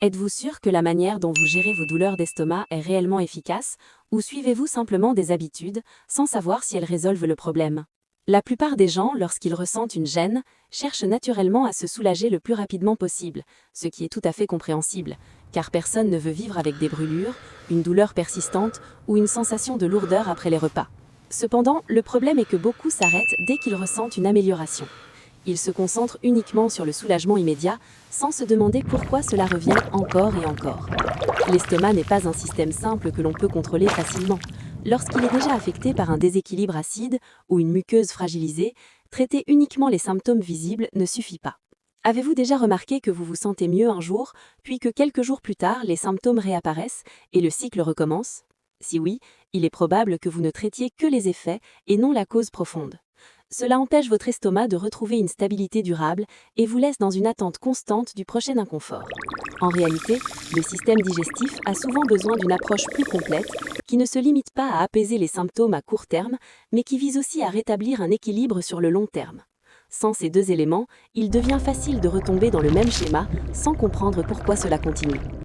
Êtes-vous sûr que la manière dont vous gérez vos douleurs d'estomac est réellement efficace, ou suivez-vous simplement des habitudes, sans savoir si elles résolvent le problème? La plupart des gens, lorsqu'ils ressentent une gêne, cherchent naturellement à se soulager le plus rapidement possible, ce qui est tout à fait compréhensible, car personne ne veut vivre avec des brûlures, une douleur persistante ou une sensation de lourdeur après les repas. Cependant, le problème est que beaucoup s'arrêtent dès qu'ils ressentent une amélioration. Ils se concentrent uniquement sur le soulagement immédiat, sans se demander pourquoi cela revient encore et encore. L'estomac n'est pas un système simple que l'on peut contrôler facilement. Lorsqu'il est déjà affecté par un déséquilibre acide ou une muqueuse fragilisée, traiter uniquement les symptômes visibles ne suffit pas. Avez-vous déjà remarqué que vous vous sentez mieux un jour, puis que quelques jours plus tard, les symptômes réapparaissent et le cycle recommence? Si oui, il est probable que vous ne traitiez que les effets et non la cause profonde. Cela empêche votre estomac de retrouver une stabilité durable et vous laisse dans une attente constante du prochain inconfort. En réalité, le système digestif a souvent besoin d'une approche plus complète qui ne se limite pas à apaiser les symptômes à court terme, mais qui vise aussi à rétablir un équilibre sur le long terme. Sans ces deux éléments, il devient facile de retomber dans le même schéma sans comprendre pourquoi cela continue.